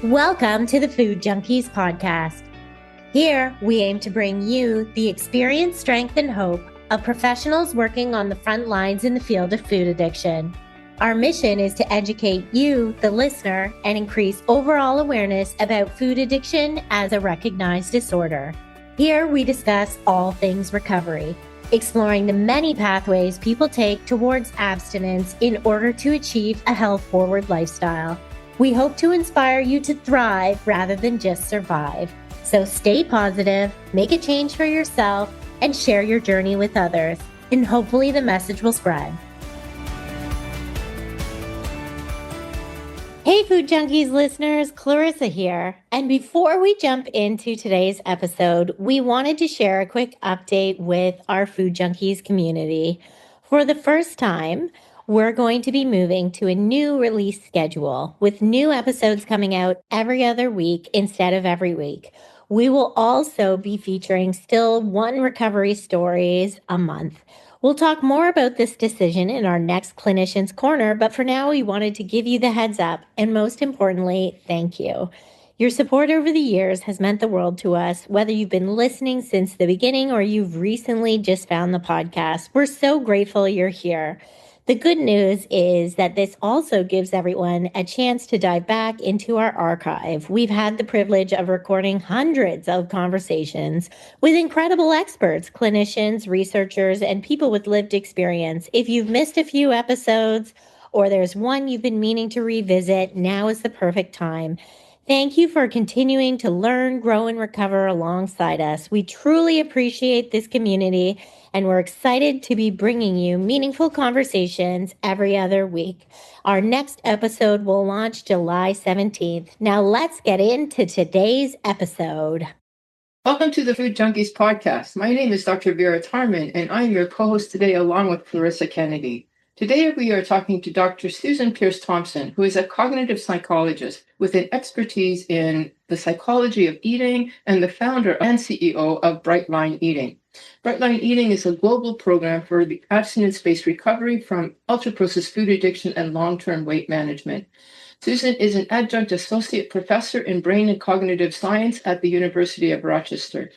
Welcome to the Food Junkies podcast. Here, we aim to bring you the experience, strength, and hope of professionals working on the front lines in the field of food addiction. Our mission is to educate you, the listener, and increase overall awareness about food addiction as a recognized disorder. Here, we discuss all things recovery, exploring the many pathways people take towards abstinence in order to achieve a health-forward lifestyle. We hope to inspire you to thrive rather than just survive. So stay positive, make a change for yourself, and share your journey with others. And hopefully the message will spread. Hey Food Junkies listeners, Clarissa here. And before we jump into today's episode, we wanted to share a quick update with our Food Junkies community. For the first time, we're going to be moving to a new release schedule with new episodes coming out every other week instead of every week. We will also be featuring still one recovery stories a month. We'll talk more about this decision in our next Clinicians Corner, but for now, we wanted to give you the heads up, and most importantly, thank you. Your support over the years has meant the world to us, whether you've been listening since the beginning or you've recently just found the podcast. We're so grateful you're here. The good news is that this also gives everyone a chance to dive back into our archive. We've had the privilege of recording hundreds of conversations with incredible experts, clinicians, researchers, and people with lived experience. If you've missed a few episodes or there's one you've been meaning to revisit, now is the perfect time. Thank you for continuing to learn, grow, and recover alongside us. We truly appreciate this community, and we're excited to be bringing you meaningful conversations every other week. Our next episode will launch July 17th. Now let's get into today's episode. Welcome to the Food Junkies podcast. My name is Dr. Vera Tarman, and I'm your co-host today along with Clarissa Kennedy. Today we are talking to Dr. Susan Peirce Thompson, who is a cognitive psychologist with an expertise in the psychology of eating and the founder and CEO of Bright Line Eating. Bright Line Eating is a global program for the abstinence-based recovery from ultra-processed food addiction and long-term weight management. Susan is an adjunct associate professor in brain and cognitive science at the University of Rochester.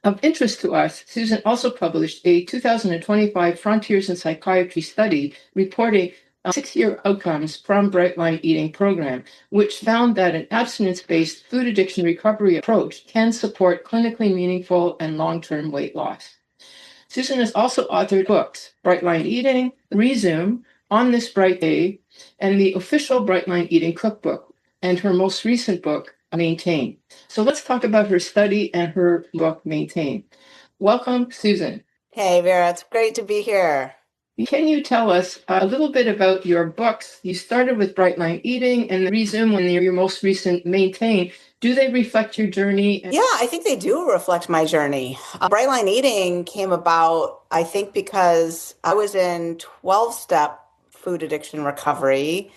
Of interest to us, Susan also published a 2025 Frontiers in Psychiatry study reporting 6-year outcomes from Bright Line Eating program, which found that an abstinence-based food addiction recovery approach can support clinically meaningful and long-term weight loss. Susan has also authored books, Bright Line Eating, ReZoom, On This Bright Day, and the official Bright Line Eating Cookbook, and her most recent book, Maintain. So let's talk about her study and her book, Maintain. Welcome, Susan. Hey, Vera. It's great to be here. Can you tell us a little bit about your books? You started with Bright Line Eating and ReZoom and your most recent Maintain. Do they reflect your journey? Yeah, I think they do reflect my journey. Bright Line Eating came about, I think, because I was in 12-step food addiction recovery.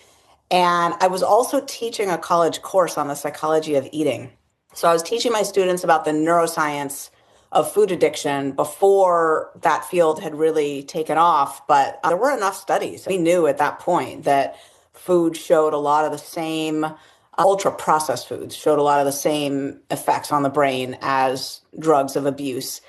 And I was also teaching a college course on the psychology of eating. So I was teaching my students about the neuroscience of food addiction before that field had really taken off. But there were enough studies. We knew at that point that food showed a lot of the same, ultra-processed foods showed a lot of the same effects on the brain as drugs of abuse.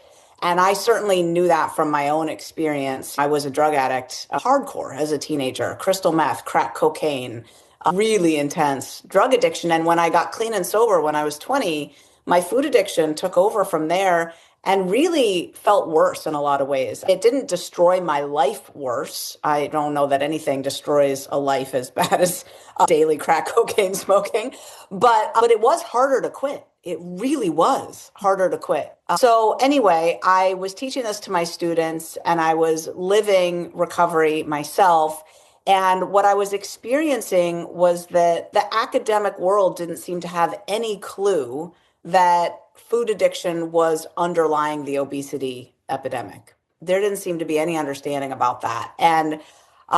And I certainly knew that from my own experience. I was a drug addict, hardcore as a teenager, crystal meth, crack cocaine, really intense drug addiction. And when I got clean and sober when I was 20, my food addiction took over from there and really felt worse in a lot of ways. It didn't destroy my life worse. I don't know that anything destroys a life as bad as daily crack cocaine smoking, but it was harder to quit. It really was harder to quit. So anyway, I was teaching this to my students and I was living recovery myself. And what I was experiencing was that the academic world didn't seem to have any clue that food addiction was underlying the obesity epidemic. There didn't seem to be any understanding about that. And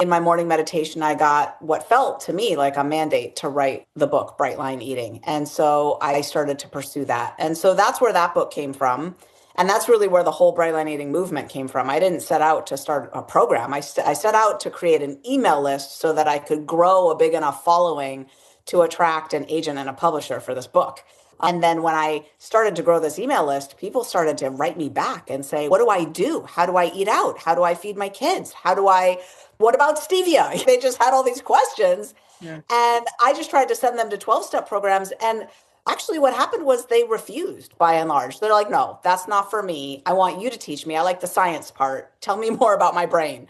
in my morning meditation, I got what felt to me like a mandate to write the book, Bright Line Eating. And so I started to pursue that. And so that's where that book came from. And that's really where the whole Bright Line Eating movement came from. I didn't set out to start a program. I set out to create an email list so that I could grow a big enough following to attract an agent and a publisher for this book. And then when I started to grow this email list, people started to write me back and say, what do I do? How do I eat out? How do I feed my kids? What about stevia? They just had all these questions. Yeah. And I just tried to send them to 12-step programs. And actually what happened was they refused by and large. They're like, no, that's not for me. I want you to teach me. I like the science part. Tell me more about my brain.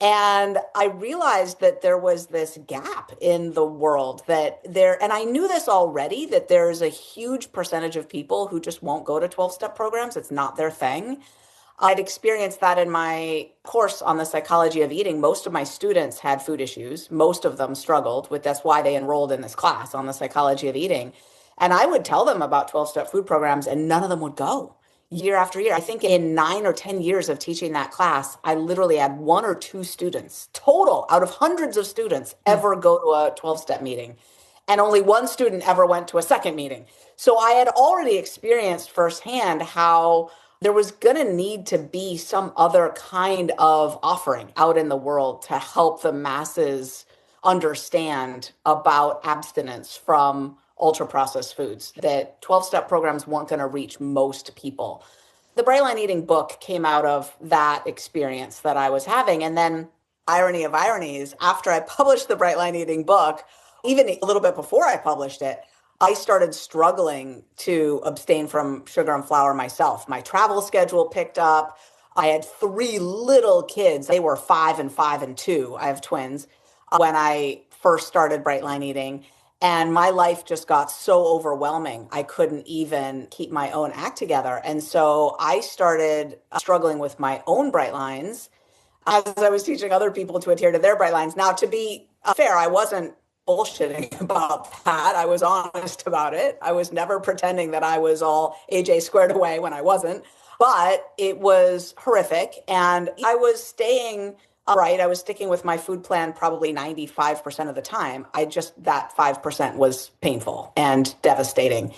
And I realized that there was this gap in the world and I knew this already, that there's a huge percentage of people who just won't go to 12-step programs. It's not their thing. I'd experienced that in my course on the psychology of eating. Most of my students had food issues. Most of them struggled with, that's why they enrolled in this class on the psychology of eating. And I would tell them about 12-step food programs and none of them would go. Year after year. I think in 9 or 10 years of teaching that class, I literally had 1 or 2 students total out of hundreds of students ever go to a 12-step meeting. And only 1 student ever went to a second meeting. So I had already experienced firsthand how there was going to need to be some other kind of offering out in the world to help the masses understand about abstinence from ultra-processed foods, that 12-step programs weren't going to reach most people. The Bright Line Eating book came out of that experience that I was having. And then, irony of ironies, after I published the Bright Line Eating book, even a little bit before I published it, I started struggling to abstain from sugar and flour myself. My travel schedule picked up. I had 3 little kids. They were 5 and 2. I have twins. When I first started Bright Line Eating, and my life just got so overwhelming, I couldn't even keep my own act together. And so I started struggling with my own bright lines as I was teaching other people to adhere to their bright lines. Now, to be fair, I wasn't bullshitting about that. I was honest about it. I was never pretending that I was all AJ squared away when I wasn't. But it was horrific. And I was staying right. I was sticking with my food plan probably 95% of the time. That 5% was painful and devastating.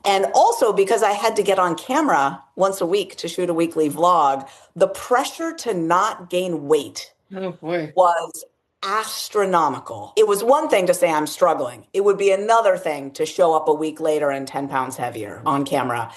And also because I had to get on camera once a week to shoot a weekly vlog, the pressure to not gain weight was astronomical. It was one thing to say I'm struggling. It would be another thing to show up a week later and 10 pounds heavier on camera.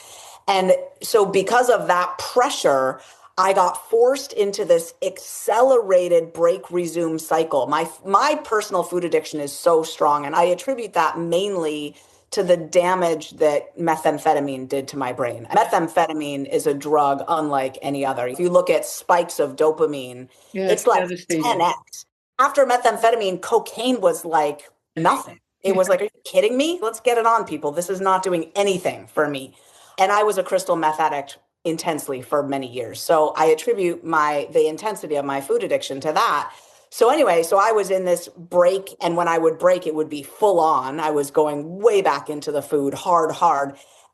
And so because of that pressure, I got forced into this accelerated break resume cycle. My personal food addiction is so strong, and I attribute that mainly to the damage that methamphetamine did to my brain. Methamphetamine is a drug unlike any other. If you look at spikes of dopamine, it's like 10x. After methamphetamine, cocaine was like nothing. It was like, are you kidding me? Let's get it on, people. This is not doing anything for me. And I was a crystal meth addict intensely for many years. So I attribute the intensity of my food addiction to that. So anyway, so I was in this break, and when I would break, it would be full on. I was going way back into the food, hard.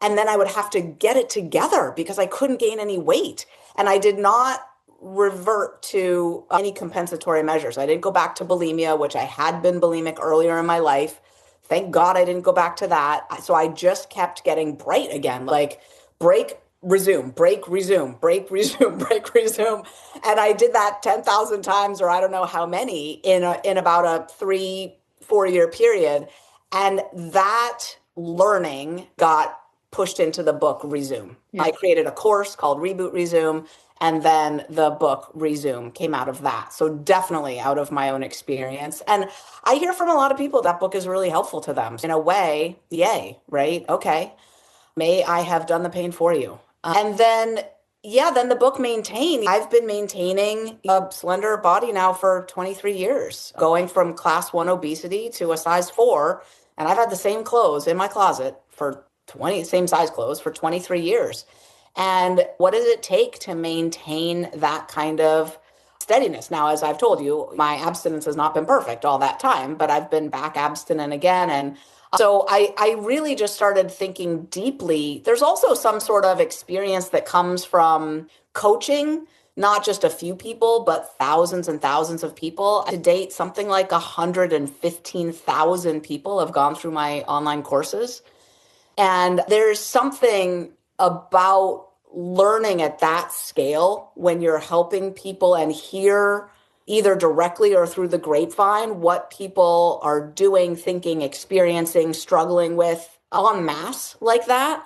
And then I would have to get it together because I couldn't gain any weight. And I did not revert to any compensatory measures. I didn't go back to bulimia, which I had been bulimic earlier in my life. Thank God I didn't go back to that. So I just kept getting bright again, like break, resume, break, resume, break, resume, break, resume. And I did that 10,000 times, or I don't know how many, in about a 3-4 year period. And that learning got pushed into the book ReZoom. Yeah. I created a course called Reboot ReZoom, and then the book ReZoom came out of that. So definitely out of my own experience. And I hear from a lot of people that book is really helpful to them. In a way, yay, right? Okay. May I have done the pain for you. And then the book I've been maintaining a slender body now for 23 years, going from class 1 obesity to a size 4. And I've had the same clothes in my closet same size clothes for 23 years. And what does it take to maintain that kind of steadiness? Now, as I've told you, my abstinence has not been perfect all that time, but I've been back abstinent again. And so I really just started thinking deeply. There's also some sort of experience that comes from coaching, not just a few people, but thousands and thousands of people. To date, something like 115,000 people have gone through my online courses. And there's something about learning at that scale when you're helping people and hear either directly or through the grapevine, what people are doing, thinking, experiencing, struggling with en masse like that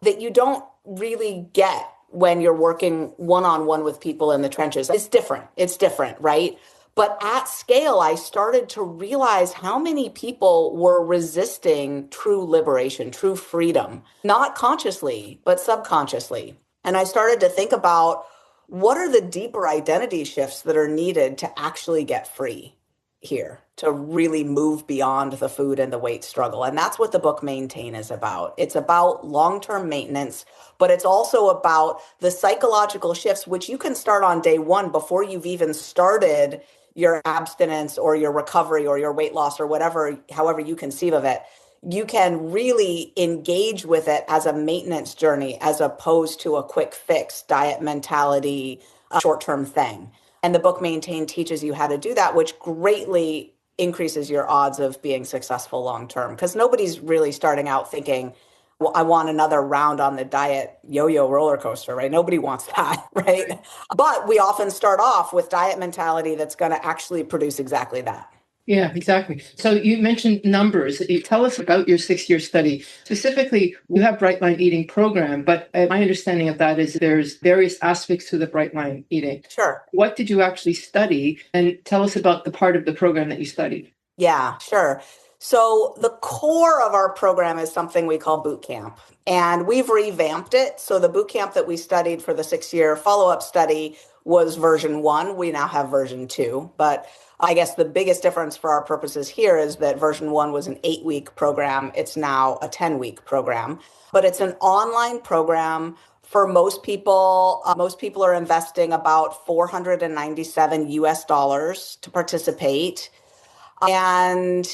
you don't really get when you're working one-on-one with people in the trenches. It's different, right? But at scale, I started to realize how many people were resisting true liberation, true freedom, not consciously, but subconsciously. And I started to think about what are the deeper identity shifts that are needed to actually get free here, to really move beyond the food and the weight struggle. And that's what the book Maintain is about. It's about long-term maintenance, but it's also about the psychological shifts, which you can start on day one before you've even started your abstinence or your recovery or your weight loss or whatever, however you conceive of it. You can really engage with it as a maintenance journey as opposed to a quick fix, diet mentality, a short-term thing. And the book Maintain teaches you how to do that, which greatly increases your odds of being successful long-term, because nobody's really starting out thinking, well, I want another round on the diet yo-yo roller coaster, right? Nobody wants that, right? But we often start off with diet mentality that's going to actually produce exactly that. Yeah, exactly. So you mentioned numbers. You tell us about your 6-year study. Specifically, you have Bright Line Eating program, but my understanding of that is there's various aspects to the Bright Line Eating. Sure. What did you actually study? And tell us about the part of the program that you studied. Yeah, sure. So the core of our program is something we call boot camp, and we've revamped it. So the boot camp that we studied for the 6-year follow-up study was version 1. We now have version 2, but I guess the biggest difference for our purposes here is that version 1 was an 8-week program. It's now a 10-week program, but it's an online program. For most people are investing about $497 US to participate. And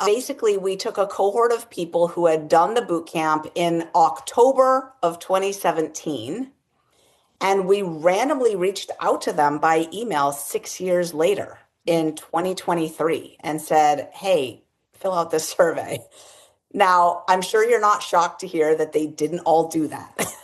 basically, we took a cohort of people who had done the boot camp in October of 2017, and we randomly reached out to them by email 6 years later in 2023 and said, hey, fill out this survey. Now, I'm sure you're not shocked to hear that they didn't all do that.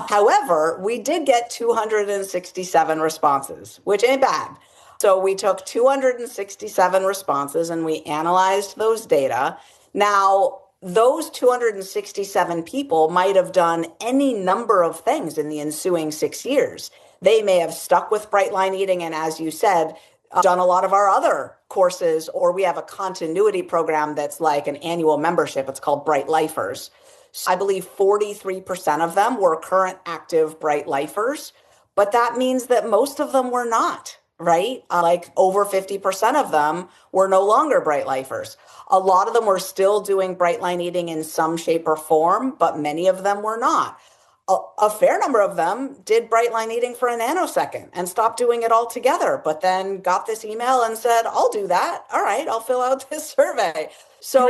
However, we did get 267 responses, which ain't bad. So we took 267 responses and we analyzed those data. Now, those 267 people might have done any number of things in the ensuing 6 years. They may have stuck with Bright Line Eating and, as you said, done a lot of our other courses, or we have a continuity program that's like an annual membership. It's called Bright Lifers. So I believe 43% of them were current active Bright Lifers, but that means that most of them were not, right? Like over 50% of them were no longer Bright Lifers. A lot of them were still doing Bright Line Eating in some shape or form, but many of them were not. A fair number of them did Bright Line Eating for a nanosecond and stopped doing it altogether, but then got this email and said, I'll do that. All right, I'll fill out this survey. So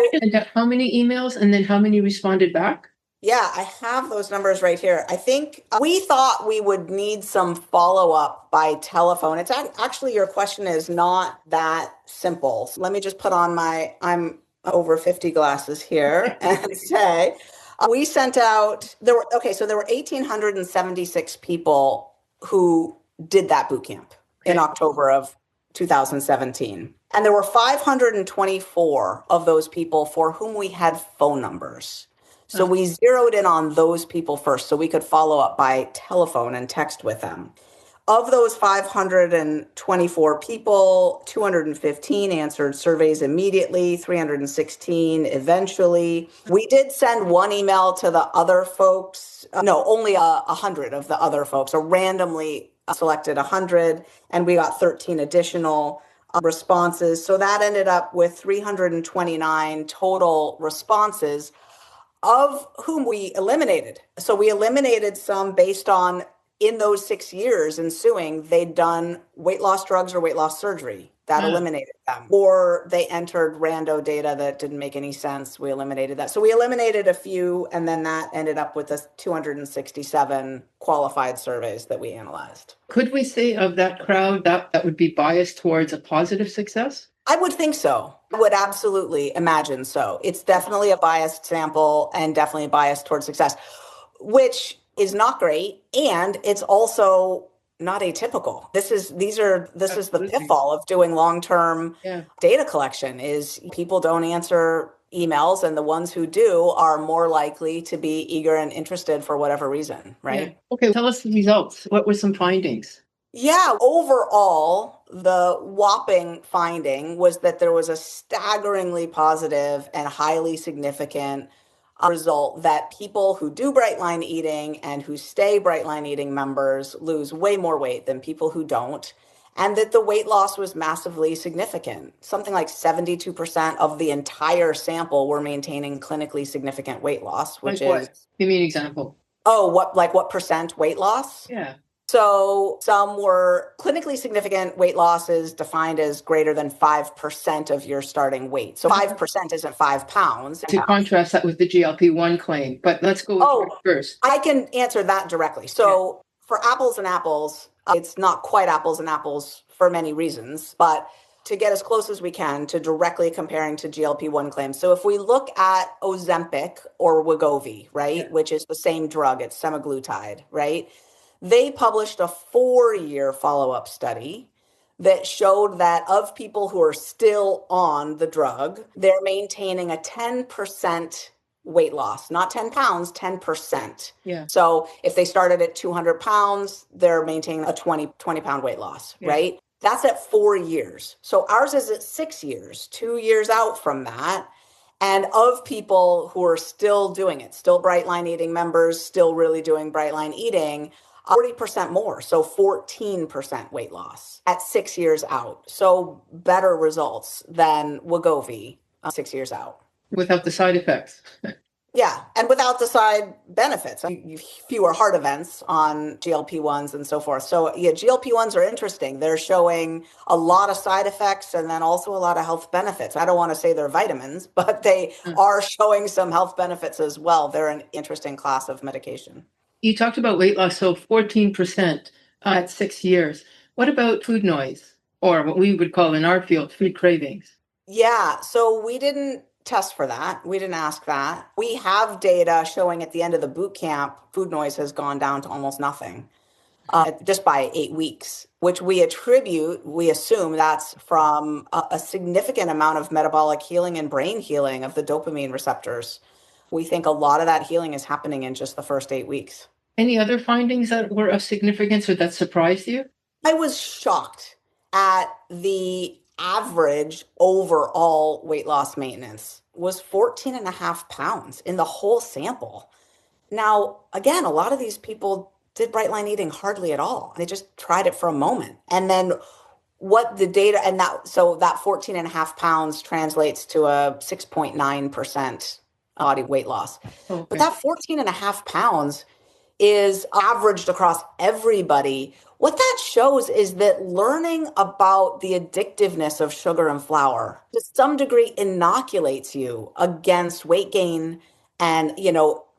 how many emails and then how many responded back? Yeah, I have those numbers right here. I think we thought we would need some follow-up by telephone. It's actually, your question is not that simple. So let me just put on I'm over 50 glasses here and say, we sent out, there were 1,876 people who did that boot camp in October of 2017. And there were 524 of those people for whom we had phone numbers. So we zeroed in on those people first so we could follow up by telephone and text with them. Of those 524 people, 215 answered surveys immediately, 316 eventually. We did send one email to the other folks. No, only 100 of the other folks, or randomly selected 100, and we got 13 additional responses. So that ended up with 329 total responses, of whom we eliminated. So we eliminated some based on, in those 6 years ensuing, they'd done weight loss drugs or weight loss surgery. That eliminated them. Or they entered rando data that didn't make any sense. We eliminated that. So we eliminated a few, and then that ended up with the 267 qualified surveys that we analyzed. Could we say of that crowd that would be biased towards a positive success? I would think so. I would absolutely imagine so. It's definitely a biased sample and definitely biased towards success, which is not great. And it's also not atypical. This is the Absolutely. pitfall of doing long-term Yeah. data collection is people don't answer emails, and the ones who do are more likely to be eager and interested for whatever reason, right? Yeah. Okay, tell us the results. What were some findings? Yeah, overall, the whopping finding was that there was a staggeringly positive and highly significant result that people who do Bright Line Eating and who stay Bright Line Eating members lose way more weight than people who don't, and that the weight loss was massively significant. Something like 72% of the entire sample were maintaining clinically significant weight loss, which Like what? is, Give me an example. what percent weight loss? Yeah. So some were clinically significant weight loss is defined as greater than 5% of your starting weight. So 5% isn't 5 pounds. To contrast that with the GLP-1 claim, but let's go with yours first. I can answer that directly. So for apples and apples, it's not quite apples and apples for many reasons, but to get as close as we can to directly comparing to GLP-1 claims. So if we look at Ozempic or Wegovy, right, which is the same drug, it's semaglutide, right? They published a 4-year follow-up study that showed that of people who are still on the drug, they're maintaining a 10% weight loss, not 10 pounds, 10%. Yeah. So if they started at 200 pounds, they're maintaining a 20 pound weight loss, right? That's at 4 years. So ours is at 6 years, 2 years out from that. And of people who are still doing it, still Bright Line Eating members, still really doing Bright Line Eating, 40% more, so 14% weight loss at 6 years out. So better results than Wegovy 6 years out. Without the side effects. Yeah, and without the side benefits. Fewer heart events on GLP-1s and so forth. So yeah, GLP-1s are interesting. They're showing a lot of side effects and then also a lot of health benefits. I don't want to say they're vitamins, but they are showing some health benefits as well. They're an interesting class of medication. You talked about weight loss, so 14% at 6 years. What about food noise, or what we would call in our field, food cravings? Yeah, so we didn't test for that. We didn't ask that. We have data showing at the end of the boot camp, food noise has gone down to almost nothing just by 8 weeks, which we assume that's from a significant amount of metabolic healing and brain healing of the dopamine receptors. We think a lot of that healing is happening in just the first 8 weeks. Any other findings that were of significance or that surprised you? I was shocked at the average overall weight loss maintenance was 14.5 pounds in the whole sample. Now, again, a lot of these people did Bright Line Eating hardly at all. They just tried it for a moment. And then what the data, so that 14.5 pounds translates to a 6.9% body weight loss. Okay. But that 14.5 pounds is averaged across everybody. What that shows is that learning about the addictiveness of sugar and flour to some degree inoculates you against weight gain. And,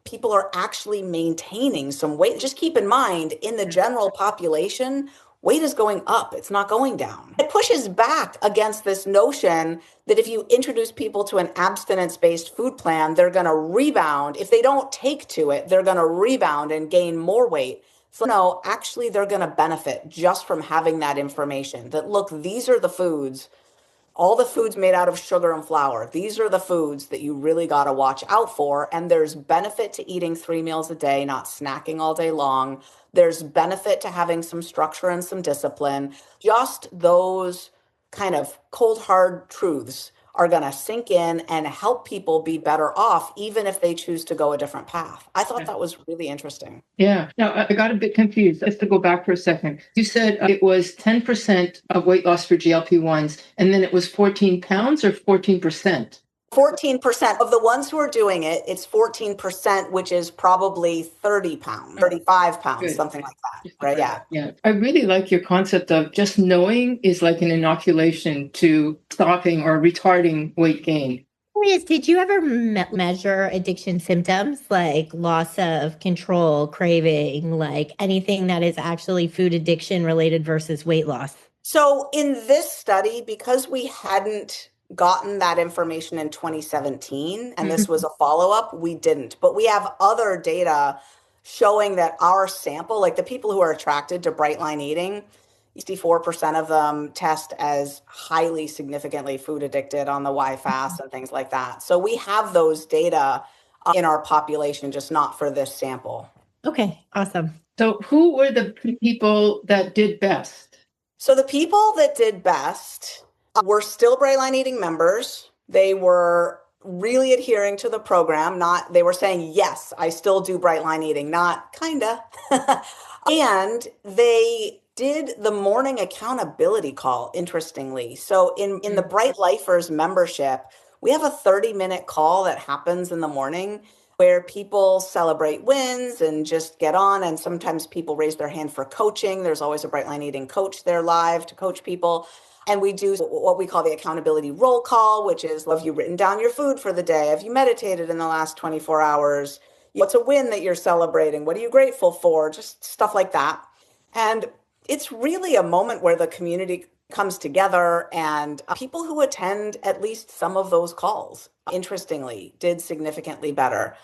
people are actually maintaining some weight. Just keep in mind, in the general population, weight is going up. It's not going down. It pushes back against this notion that if you introduce people to an abstinence-based food plan, they're going to rebound. If they don't take to it, they're going to rebound and gain more weight. So no, actually, they're going to benefit just from having that information that, look, these are the foods, all the foods made out of sugar and flour. These are the foods that you really got to watch out for. And there's benefit to eating 3 meals a day, not snacking all day long. There's benefit to having some structure and some discipline. Just those kind of cold, hard truths are going to sink in and help people be better off, even if they choose to go a different path. I thought that was really interesting. Yeah. Now, I got a bit confused. Just to go back for a second. You said it was 10% of weight loss for GLP-1s, and then it was 14 pounds or 14%? 14% of the ones who are doing it, it's 14%, which is probably 30 pounds, 35 pounds, Good. Something like that. Right? Yeah. Yeah. I really like your concept of just knowing is like an inoculation to stopping or retarding weight gain. Did you ever measure addiction symptoms like loss of control, craving, like anything that is actually food addiction related versus weight loss? So in this study, because we hadn't gotten that information in 2017, and this was a follow-up, we didn't. But we have other data showing that our sample, like the people who are attracted to Bright Line Eating, 64% of them test as highly significantly food addicted on the Y fast and things like that. So we have those data in our population, just not for this sample. Okay, awesome. So who were the people that did best? So the people that did best were still Bright Line Eating members. They were really adhering to the program. They were saying, yes, I still do Bright Line Eating, not kinda. And they did the morning accountability call, interestingly. So in the Bright Lifers membership, we have a 30-minute call that happens in the morning where people celebrate wins and just get on. And sometimes people raise their hand for coaching. There's always a Bright Line Eating coach there live to coach people. And we do what we call the accountability roll call, which is, have you written down your food for the day? Have you meditated in the last 24 hours? What's a win that you're celebrating? What are you grateful for? Just stuff like that. And it's really a moment where the community comes together, and people who attend at least some of those calls, interestingly, did significantly better.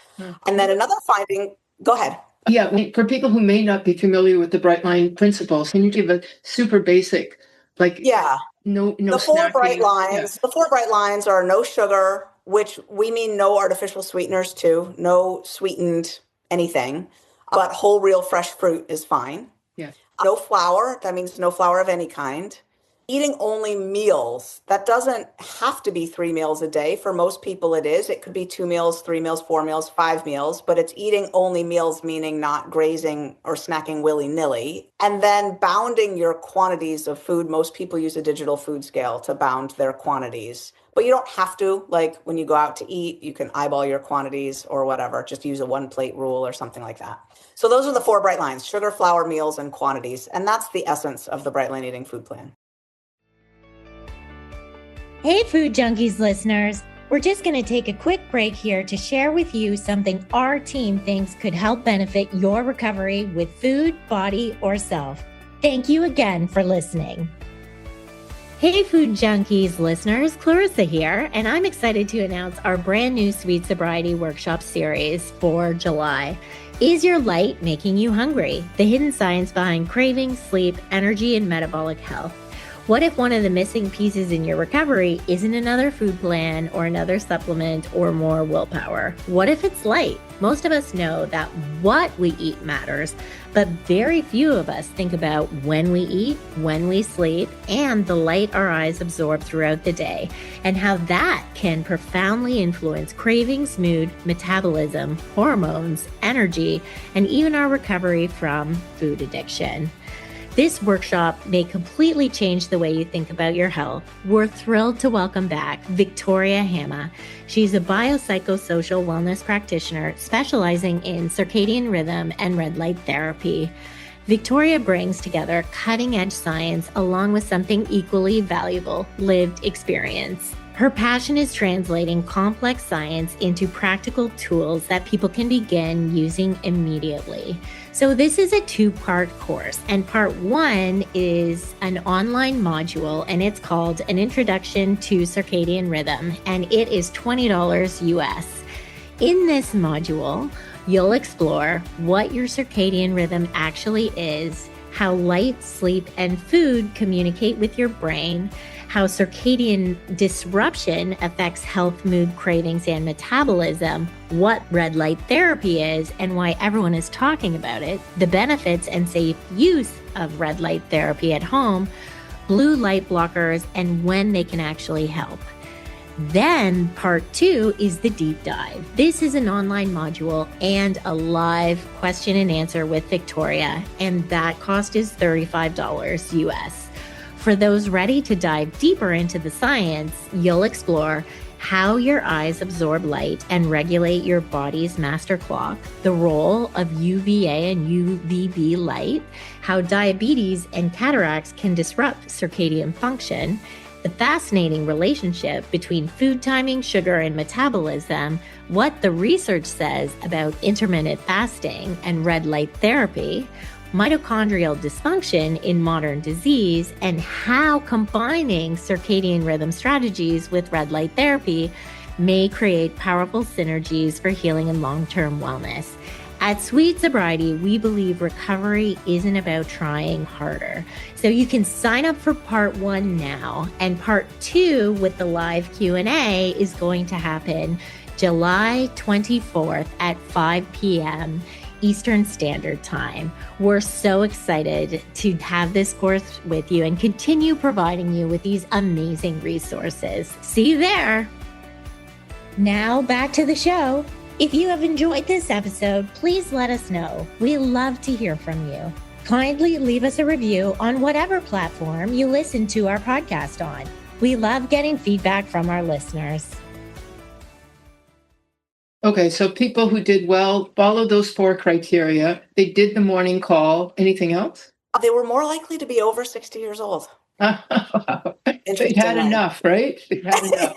And then another finding, go ahead. Yeah, for people who may not be familiar with the Bright Line principles, can you give a super basic, no the four snacking? bright lines. The 4 bright lines are no sugar, which we mean no artificial sweeteners too, no sweetened anything, but whole, real, fresh fruit is fine. Yeah. No flour, that means no flour of any kind. Eating only meals. That doesn't have to be 3 meals a day. For most people it is. It could be 2 meals, 3 meals, 4 meals, 5 meals, but it's eating only meals, meaning not grazing or snacking willy-nilly. And then bounding your quantities of food. Most people use a digital food scale to bound their quantities. But you don't have to, like when you go out to eat, you can eyeball your quantities or whatever. Just use a 1-plate rule or something like that. So those are the 4 bright lines: sugar, flour, meals, and quantities. And that's the essence of the Bright Line Eating food plan. Hey, Food Junkies listeners. We're just going to take a quick break here to share with you something our team thinks could help benefit your recovery with food, body, or self. Thank you again for listening. Hey, Food Junkies listeners, Clarissa here, and I'm excited to announce our brand new Sweet Sobriety Workshop series for July. Is your light making you hungry? The hidden science behind craving, sleep, energy, and metabolic health. What if one of the missing pieces in your recovery isn't another food plan or another supplement or more willpower? What if it's light? Most of us know that what we eat matters, but very few of us think about when we eat, when we sleep, and the light our eyes absorb throughout the day, and how that can profoundly influence cravings, mood, metabolism, hormones, energy, and even our recovery from food addiction. This workshop may completely change the way you think about your health. We're thrilled to welcome back Victoria Hamma. She's a biopsychosocial wellness practitioner specializing in circadian rhythm and red light therapy. Victoria brings together cutting-edge science along with something equally valuable, lived experience. Her passion is translating complex science into practical tools that people can begin using immediately. So this is a 2-part course, and part 1 is an online module, and it's called An Introduction to Circadian Rhythm, and it is $20 US. In this module, you'll explore what your circadian rhythm actually is, how light, sleep, and food communicate with your brain, how circadian disruption affects health, mood, cravings, and metabolism, what red light therapy is and why everyone is talking about it, the benefits and safe use of red light therapy at home, blue light blockers, and when they can actually help. Then part 2 is the deep dive. This is an online module and a live question and answer with Victoria, and that cost is $35 US. For those ready to dive deeper into the science, you'll explore how your eyes absorb light and regulate your body's master clock, the role of UVA and UVB light, how diabetes and cataracts can disrupt circadian function, the fascinating relationship between food timing, sugar, and metabolism, what the research says about intermittent fasting and red light therapy, mitochondrial dysfunction in modern disease, and how combining circadian rhythm strategies with red light therapy may create powerful synergies for healing and long-term wellness. At Sweet Sobriety, we believe recovery isn't about trying harder. So you can sign up for part 1 now, and part 2 with the live Q&A is going to happen July 24th at 5 p.m. Eastern Standard Time. We're so excited to have this course with you and continue providing you with these amazing resources. See you there. Now back to the show. If you have enjoyed this episode, please let us know. We love to hear from you. Kindly leave us a review on whatever platform you listen to our podcast on. We love getting feedback from our listeners. Okay, so people who did well, follow those 4 criteria. They did the morning call. Anything else? They were more likely to be over 60 years old. They had enough, right? They had enough.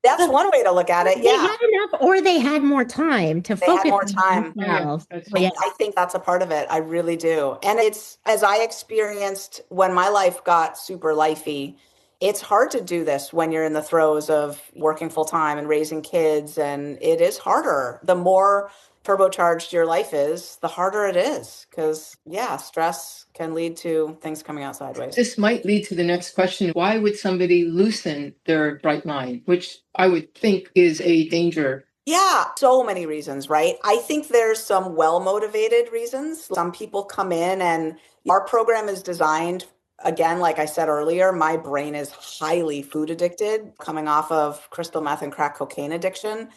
That's one way to look at it. They had enough, or they had more time to focus. They had more time. I think that's a part of it. I really do. And it's, as I experienced when my life got super lifey, it's hard to do this when you're in the throes of working full time and raising kids. And it is harder. The more turbocharged your life is, the harder it is. Because, stress can lead to things coming out sideways. This might lead to the next question. Why would somebody loosen their bright line, which I would think is a danger? Yeah, so many reasons, right? I think there's some well-motivated reasons. Some people come in and our program is designed, again, like I said earlier, my brain is highly food addicted, coming off of crystal meth and crack cocaine addiction.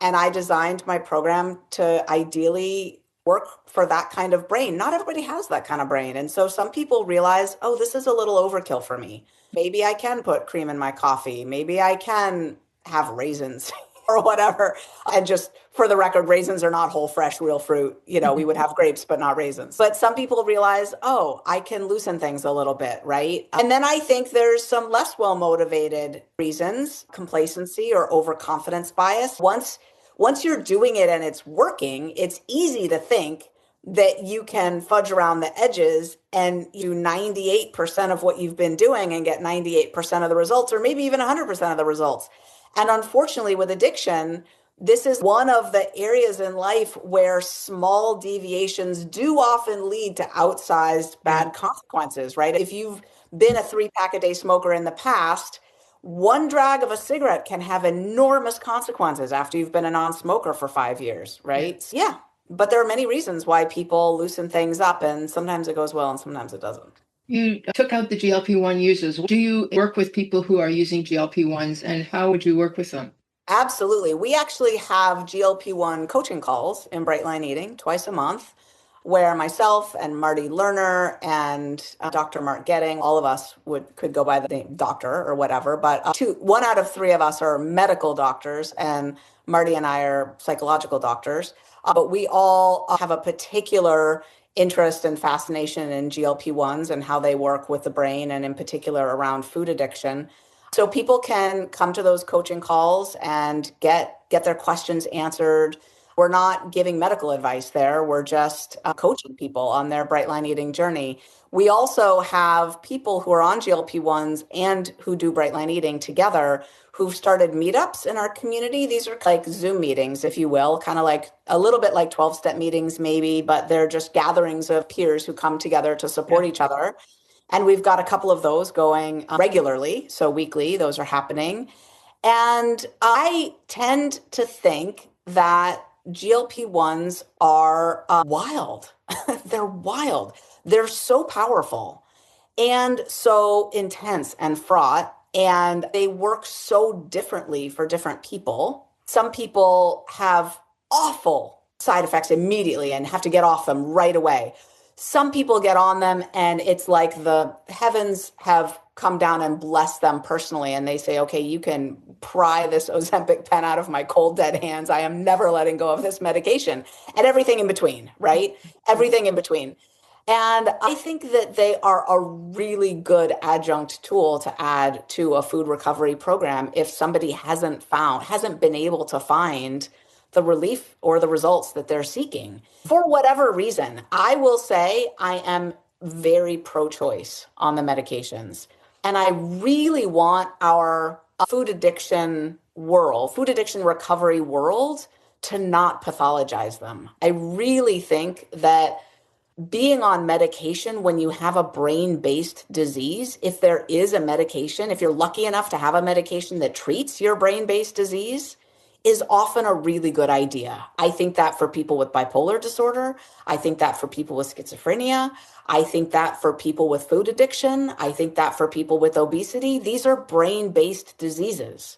And I designed my program to ideally work for that kind of brain. Not everybody has that kind of brain. And so some people realize, oh, this is a little overkill for me. Maybe I can put cream in my coffee. Maybe I can have raisins or whatever. And just for the record, raisins are not whole, fresh, real fruit. We would have grapes, but not raisins. But some people realize, oh, I can loosen things a little bit, right? And then I think there's some less well-motivated reasons, complacency or overconfidence bias. Once you're doing it and it's working, it's easy to think that you can fudge around the edges and do 98% of what you've been doing and get 98% of the results, or maybe even 100% of the results. And unfortunately, with addiction, this is one of the areas in life where small deviations do often lead to outsized bad consequences, right? If you've been a 3-pack-a-day smoker in the past, one drag of a cigarette can have enormous consequences after you've been a non-smoker for 5 years, right? Yeah. But there are many reasons why people loosen things up, and sometimes it goes well and sometimes it doesn't. You took out the GLP-1 users. Do you work with people who are using GLP-1s, and how would you work with them? Absolutely. We actually have GLP-1 coaching calls in Bright Line Eating twice a month, where myself and Marty Lerner and Dr. Mark Getting, all of us could go by the name doctor or whatever, but 1 out of 3 of us are medical doctors, and Marty and I are psychological doctors. But we all have a particular interest and fascination in GLP-1s and how they work with the brain, and in particular around food addiction. So people can come to those coaching calls and get their questions answered. We're not giving medical advice there. We're just coaching people on their Bright Line Eating journey. We also have people who are on GLP-1s and who do Bright Line Eating together who've started meetups in our community. These are like Zoom meetings, if you will, kind of like a little bit like 12-step meetings maybe, but they're just gatherings of peers who come together to support each other. And we've got a couple of those going regularly. So weekly, those are happening. And I tend to think that GLP-1s are wild. They're wild. They're so powerful and so intense and fraught, and they work so differently for different people. Some people have awful side effects immediately and have to get off them right away. Some people get on them and it's like the heavens have come down and blessed them personally. And they say, okay, you can pry this Ozempic pen out of my cold, dead hands. I am never letting go of this medication, and everything in between, right? Everything in between. And I think that they are a really good adjunct tool to add to a food recovery program if somebody hasn't been able to find the relief or the results that they're seeking. For whatever reason, I will say I am very pro-choice on the medications. And I really want our food addiction recovery world to not pathologize them. I really think that being on medication when you have a brain-based disease, if there is a medication, if you're lucky enough to have a medication that treats your brain-based disease, is often a really good idea. I think that for people with bipolar disorder, I think that for people with schizophrenia, I think that for people with food addiction, I think that for people with obesity, these are brain-based diseases.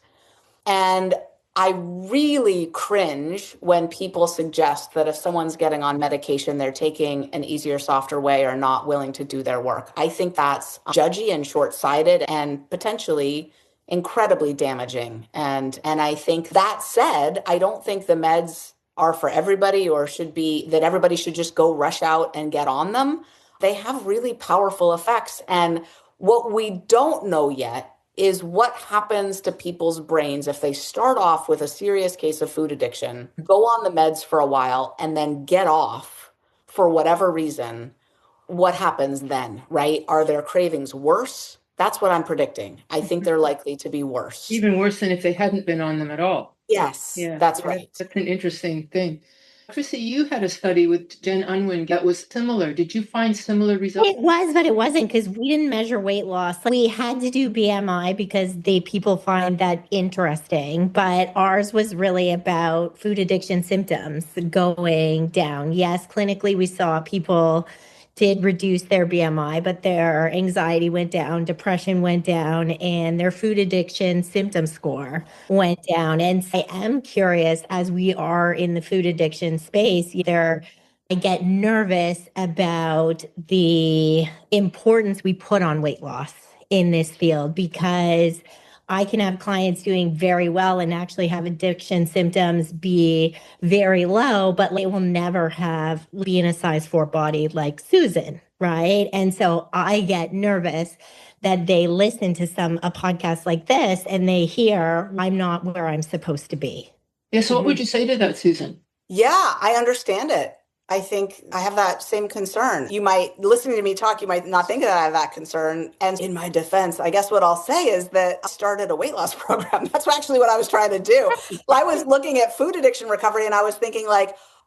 And I really cringe when people suggest that if someone's getting on medication, they're taking an easier, softer way or not willing to do their work. I think that's judgy and short-sighted and potentially incredibly damaging. And I think that said, I don't think the meds are for everybody or should be that everybody should just go rush out and get on them. They have really powerful effects. And what we don't know yet is what happens to people's brains if they start off with a serious case of food addiction, go on the meds for a while, and then get off for whatever reason. What happens then, right? Are their cravings worse? That's what I'm predicting. I think they're likely to be worse. Even worse than if they hadn't been on them at all. Yes, that's right. That's an interesting thing. Chrissy, you had a study with Jen Unwin that was similar. Did you find similar results? It was, but it wasn't because we didn't measure weight loss. We had to do BMI because people find that interesting, but ours was really about food addiction symptoms going down. Yes, clinically we saw people did reduce their BMI, but their anxiety went down, depression went down, and their food addiction symptom score went down. And I am curious, as we are in the food addiction space, I get nervous about the importance we put on weight loss in this field because I can have clients doing very well and actually have addiction symptoms be very low, but they will never be in a size 4 body like Susan, right? And so I get nervous that they listen to a podcast like this and they hear I'm not where I'm supposed to be. Yeah, so what would you say to that, Susan? Yeah, I understand it. I think I have that same concern. Listening to me talk, you might not think that I have that concern. And in my defense, I guess what I'll say is that I started a weight loss program. That's actually what I was trying to do. I was looking at food addiction recovery and I was thinking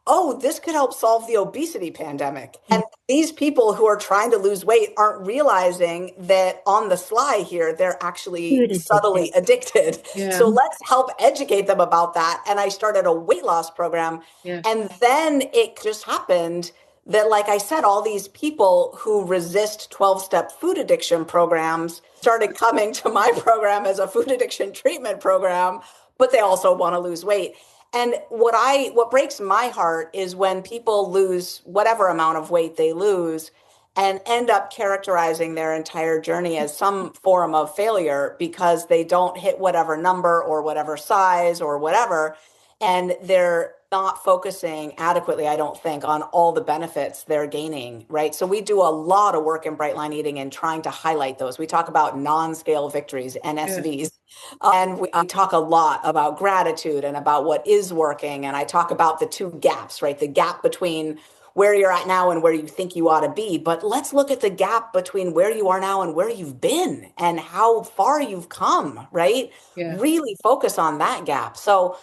oh, this could help solve the obesity pandemic. And these people who are trying to lose weight aren't realizing that on the sly here, they're actually subtly addicted. Yeah. So let's help educate them about that. And I started a weight loss program. Yeah. And then it just happened that, like I said, all these people who resist 12-step food addiction programs started coming to my program as a food addiction treatment program, but they also want to lose weight. And what breaks my heart is when people lose whatever amount of weight they lose and end up characterizing their entire journey as some form of failure because they don't hit whatever number or whatever size or whatever. And they're not focusing adequately, I don't think, on all the benefits they're gaining, right? So we do a lot of work in Bright Line Eating and trying to highlight those. We talk about non-scale victories, NSVs, and we talk a lot about gratitude and about what is working. And I talk about the two gaps, right? The gap between where you're at now and where you think you ought to be. But let's look at the gap between where you are now and where you've been and how far you've come, right? Yeah. Really focus on that gap. So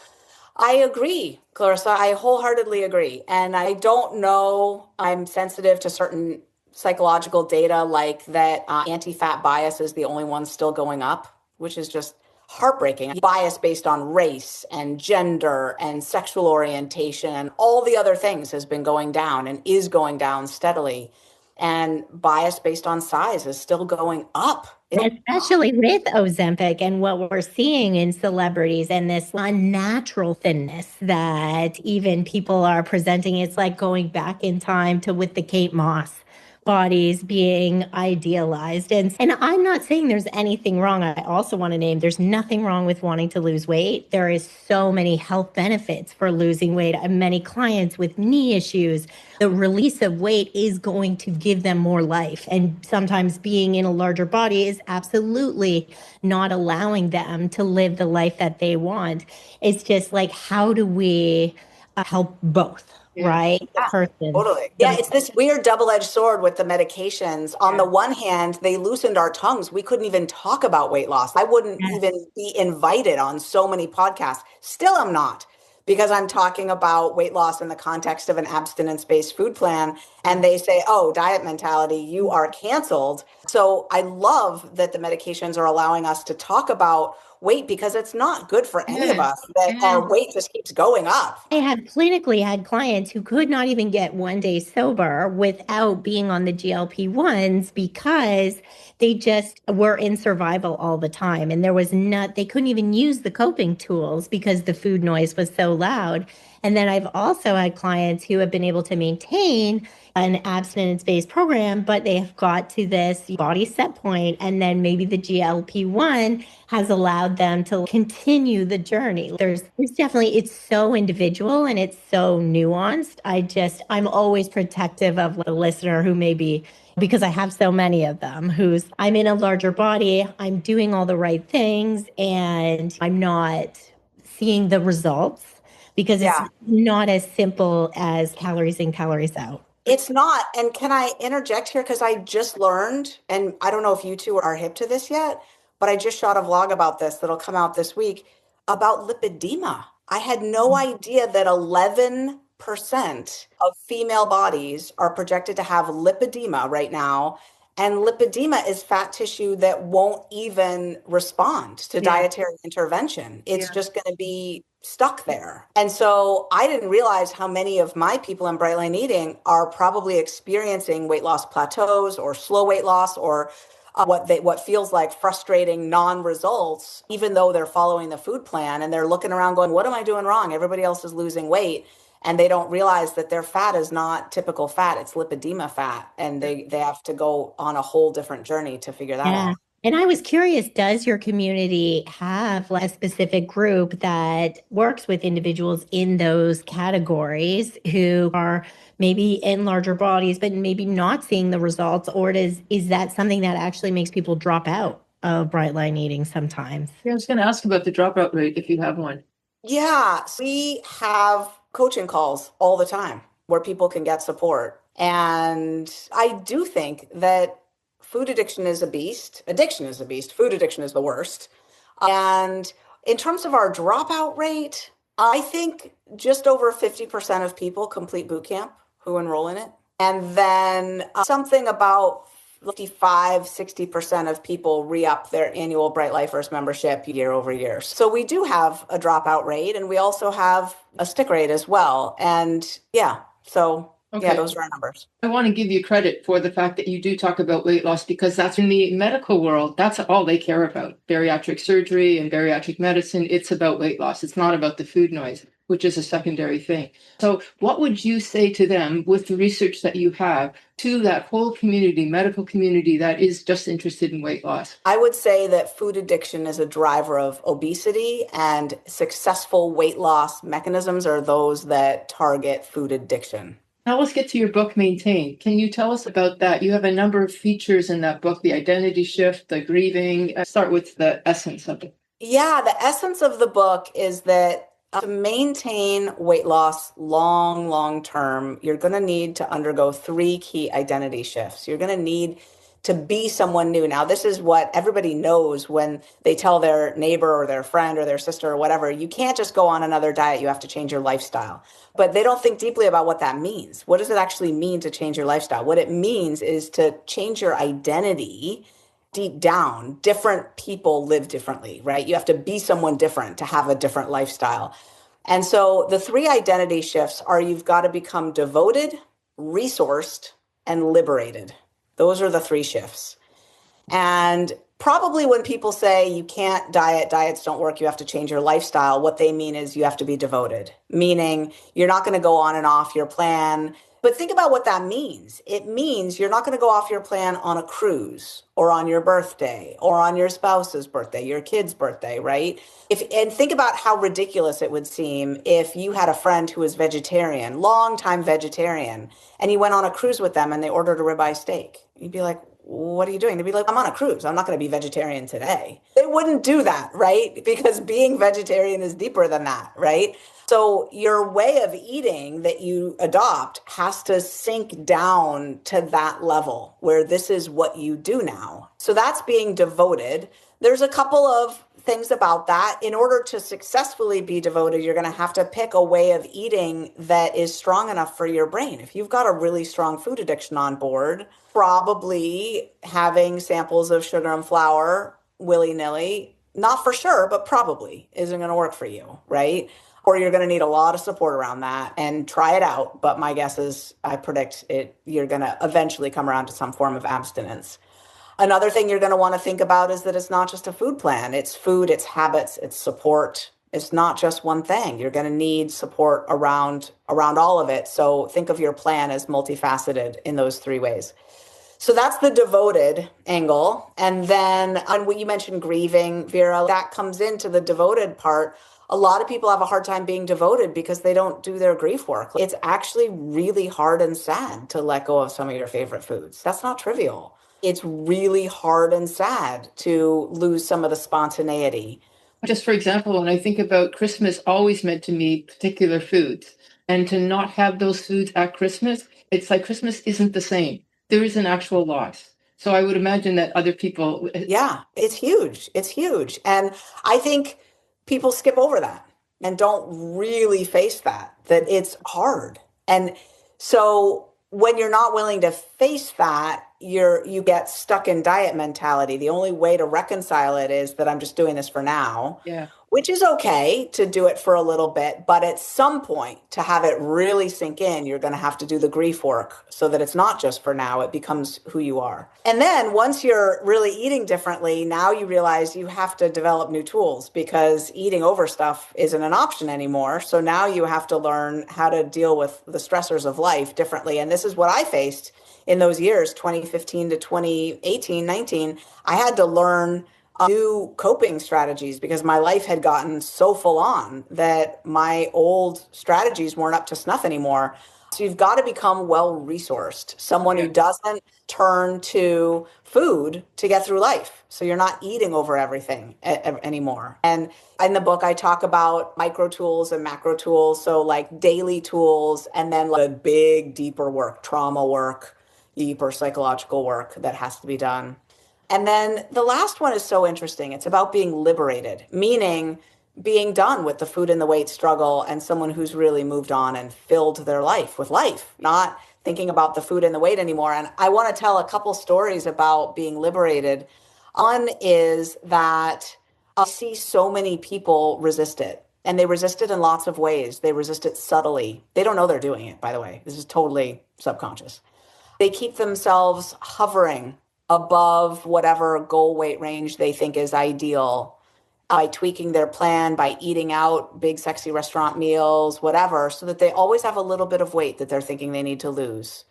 I agree, Clarissa. I wholeheartedly agree. And I don't know, I'm sensitive to certain psychological data like that anti-fat bias is the only one still going up, which is just heartbreaking. Bias based on race and gender and sexual orientation and all the other things has been going down and is going down steadily. And bias based on size is still going up. Especially with Ozempic and what we're seeing in celebrities and this unnatural thinness that even people are presenting. It's like going back in time to with the Kate Moss bodies being idealized. And I'm not saying there's anything wrong. I also want to name there's nothing wrong with wanting to lose weight. There is so many health benefits for losing weight. I have many clients with knee issues. The release of weight is going to give them more life. And sometimes being in a larger body is absolutely not allowing them to live the life that they want. It's just like, how do we help both? Yeah. Right? Yeah, totally. Yeah, it's this weird double-edged sword with the medications. On the one hand, they loosened our tongues. We couldn't even talk about weight loss. I wouldn't even be invited on so many podcasts. Still am not, because I'm talking about weight loss in the context of an abstinence-based food plan. And they say, oh, diet mentality, you are canceled. So I love that the medications are allowing us to talk about weight because it's not good for any of us that our weight just keeps going up. I have clinically had clients who could not even get 1 day sober without being on the GLP-1s because they just were in survival all the time. And they couldn't even use the coping tools because the food noise was so loud. And then I've also had clients who have been able to maintain an abstinence-based program, but they have got to this body set point, and then maybe the GLP-1 has allowed them to continue the journey. There's definitely, it's so individual and it's so nuanced. I'm always protective of the listener who may be, because I have so many of them, I'm in a larger body, I'm doing all the right things, and I'm not seeing the results because it's not as simple as calories in, calories out. It's not. And can I interject here? Because I just learned, and I don't know if you two are hip to this yet, but I just shot a vlog about this that'll come out this week about lipedema. I had no idea that 11% of female bodies are projected to have lipedema right now. And lipedema is fat tissue that won't even respond to dietary intervention. It's just going to be stuck there. And so I didn't realize how many of my people in Bright Line Eating are probably experiencing weight loss plateaus or slow weight loss or what feels like frustrating non-results, even though they're following the food plan and they're looking around going, what am I doing wrong? Everybody else is losing weight. And they don't realize that their fat is not typical fat. It's lipedema fat. And they have to go on a whole different journey to figure that out. And I was curious, does your community have a specific group that works with individuals in those categories who are maybe in larger bodies, but maybe not seeing the results? Or is that something that actually makes people drop out of Bright Line Eating sometimes? Yeah, I was going to ask about the dropout rate if you have one. Yeah, we have coaching calls all the time where people can get support. And I do think that food addiction is a beast. Addiction is a beast. Food addiction is the worst. And in terms of our dropout rate, I think just over 50% of people complete boot camp who enroll in it. And then something about 55-60% of people re-up their annual Bright Lifers membership year over year. So we do have a dropout rate, and we also have a stick rate as well. And those are our numbers. I want to give you credit for the fact that you do talk about weight loss, because that's in the medical world. That's all they care about. Bariatric surgery and bariatric medicine, it's about weight loss. It's not about the food noise, which is a secondary thing. So what would you say to them with the research that you have to that whole community, medical community that is just interested in weight loss? I would say that food addiction is a driver of obesity, and successful weight loss mechanisms are those that target food addiction. Now let's get to your book, Maintain. Can you tell us about that? You have a number of features in that book, the identity shift, the grieving. Start with the essence of it. Yeah, the essence of the book is that to maintain weight loss long term, you're going to need to undergo 3 key identity shifts. You're going to need to be someone new. Now, this is what everybody knows when they tell their neighbor or their friend or their sister or whatever, you can't just go on another diet, you have to change your lifestyle. But they don't think deeply about what that means. What does it actually mean to change your lifestyle? What it means is to change your identity deep down. Different people live differently, right? You have to be someone different to have a different lifestyle. And so the 3 identity shifts are you've got to become devoted, resourced, and liberated. Those are the 3 shifts. And probably when people say you can't diets don't work, you have to change your lifestyle, what they mean is you have to be devoted, meaning you're not going to go on and off your plan. But think about what that means. It means you're not going to go off your plan on a cruise or on your birthday or on your spouse's birthday, your kid's birthday, right? And think about how ridiculous it would seem if you had a friend who was vegetarian, longtime vegetarian, and you went on a cruise with them and they ordered a ribeye steak. You'd be like, what are you doing? They'd be like, I'm on a cruise. I'm not going to be vegetarian today. They wouldn't do that, right? Because being vegetarian is deeper than that, right? So your way of eating that you adopt has to sink down to that level where this is what you do now. So that's being devoted. There's a couple of things about that. In order to successfully be devoted, you're going to have to pick a way of eating that is strong enough for your brain. If you've got a really strong food addiction on board, probably having samples of sugar and flour willy-nilly, not for sure, but probably isn't going to work for you, right? Or you're going to need a lot of support around that and try it out. But my guess is I predict you're going to eventually come around to some form of abstinence. Another thing you're going to want to think about is that it's not just a food plan. It's food, it's habits, it's support. It's not just one thing. You're going to need support around all of it. So think of your plan as multifaceted in those three ways. So that's the devoted angle. And then on what you mentioned, grieving, Vera, that comes into the devoted part. A lot of people have a hard time being devoted because they don't do their grief work. It's actually really hard and sad to let go of some of your favorite foods. That's not trivial. It's really hard and sad to lose some of the spontaneity. Just for example, when I think about Christmas always meant to me particular foods, and to not have those foods at Christmas, it's like Christmas isn't the same. There is an actual loss. So I would imagine that other people... Yeah, it's huge. It's huge. And I think people skip over that and don't really face that it's hard. And so when you're not willing to face that, you get stuck in diet mentality. The only way to reconcile it is that I'm just doing this for now, which is okay to do it for a little bit. But at some point, to have it really sink in, you're going to have to do the grief work so that it's not just for now, it becomes who you are. And then once you're really eating differently, now you realize you have to develop new tools because eating over stuff isn't an option anymore. So now you have to learn how to deal with the stressors of life differently. And this is what I faced in those years, 2015 to 2018, 19, I had to learn new coping strategies because my life had gotten so full on that my old strategies weren't up to snuff anymore. So you've got to become well-resourced, someone who doesn't turn to food to get through life. So you're not eating over everything anymore. And in the book, I talk about micro tools and macro tools. So like daily tools and then like the big, deeper work, trauma work, deeper psychological work that has to be done. And then the last one is so interesting. It's about being liberated, meaning being done with the food and the weight struggle and someone who's really moved on and filled their life with life, not thinking about the food and the weight anymore. And I want to tell a couple stories about being liberated. One is that I see so many people resist it. And they resist it in lots of ways. They resist it subtly. They don't know they're doing it, by the way. This is totally subconscious. They keep themselves hovering above whatever goal weight range they think is ideal by tweaking their plan, by eating out big, sexy restaurant meals, whatever, so that they always have a little bit of weight that they're thinking they need to lose.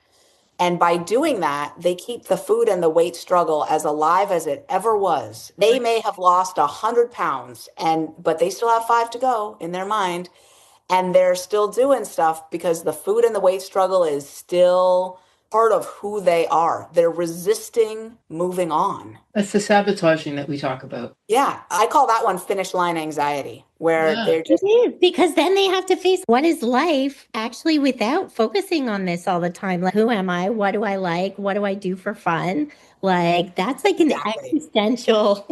And by doing that, they keep the food and the weight struggle as alive as it ever was. They may have lost 100 pounds, but they still have 5 to go in their mind. And they're still doing stuff because the food and the weight struggle is still part of who they are. They're resisting moving on. That's the sabotaging that we talk about. Yeah, I call that one finish line anxiety, where they're just... It is, because then they have to face what is life actually without focusing on this all the time. Like, who am I? What do I like? What do I do for fun? Like, that's like an existential...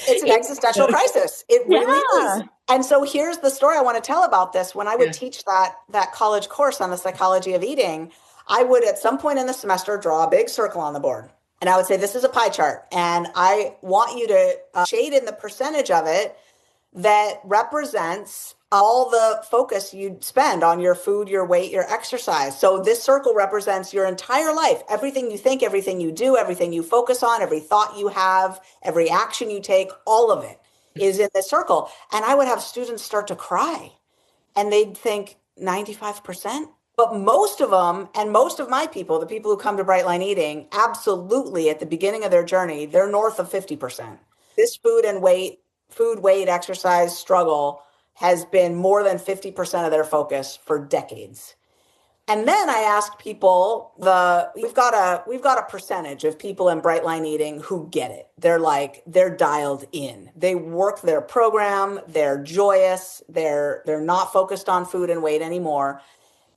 It's an existential crisis. It really is. And so here's the story I want to tell about this. When I would teach that college course on the psychology of eating, I would at some point in the semester draw a big circle on the board. And I would say, this is a pie chart. And I want you to shade in the percentage of it that represents all the focus you'd spend on your food, your weight, your exercise. So this circle represents your entire life, everything you think, everything you do, everything you focus on, every thought you have, every action you take, all of it is in this circle. And I would have students start to cry and they'd think 95%. But most of them, and most of my people, the people who come to Bright Line Eating, absolutely at the beginning of their journey, they're north of 50%. This food, weight, exercise struggle has been more than 50% of their focus for decades. And then I ask people, we've got a percentage of people in Bright Line Eating who get it. They're dialed in. They work their program. They're joyous. They're not focused on food and weight anymore.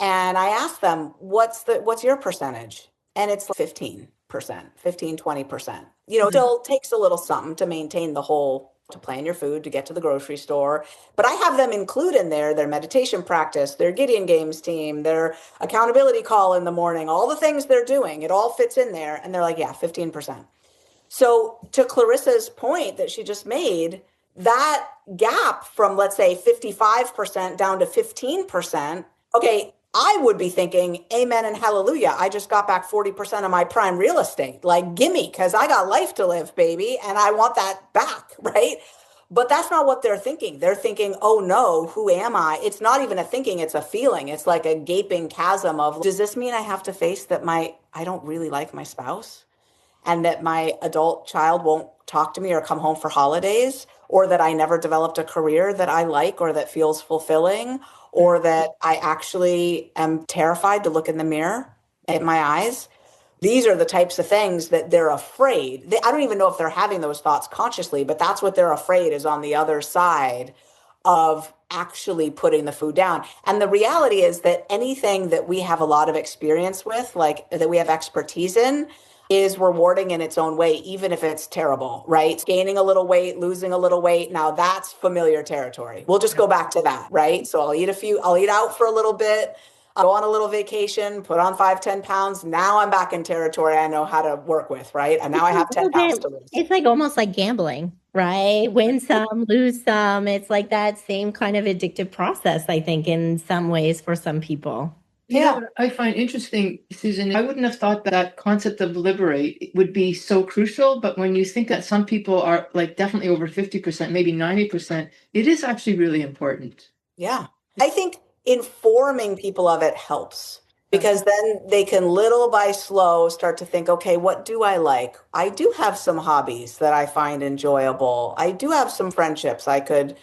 And I asked them, what's your percentage? And it's 15%, 20%. Still takes a little something to maintain the whole to plan your food, to get to the grocery store. But I have them include in there their meditation practice, their Gideon Games team, their accountability call in the morning, all the things they're doing. It all fits in there. And they're like, yeah, 15%. So to Clarissa's point that she just made, that gap from, let's say, 55% down to 15%, okay, I would be thinking, amen and hallelujah. I just got back 40% of my prime real estate. Like, gimme, because I got life to live, baby, and I want that back, right? But that's not what they're thinking. They're thinking, oh no, who am I? It's not even a thinking, it's a feeling. It's like a gaping chasm of, does this mean I have to face that I don't really like my spouse? And that my adult child won't talk to me or come home for holidays, or that I never developed a career that I like or that feels fulfilling, or that I actually am terrified to look in the mirror at my eyes. These are the types of things that they're afraid. I don't even know if they're having those thoughts consciously, but that's what they're afraid is on the other side of actually putting the food down. And the reality is that anything that we have a lot of experience with, like that we have expertise in, is rewarding in its own way, even if it's terrible, right? Gaining a little weight, losing a little weight. Now that's familiar territory. We'll just go back to that, right? So I'll eat out for a little bit, I'll go on a little vacation, put on 5-10 pounds. Now I'm back in territory I know how to work with, right? And now I have 10 pounds to lose. It's like almost like gambling, right? Win some, lose some. It's like that same kind of addictive process, I think, in some ways for some people. Yeah, what I find interesting, Susan, I wouldn't have thought that concept of liberate would be so crucial. But when you think that some people are like definitely over 50%, maybe 90%, it is actually really important. Yeah. I think informing people of it helps, because then they can little by slow start to think, okay, what do I like? I do have some hobbies that I find enjoyable. I do have some friendships I could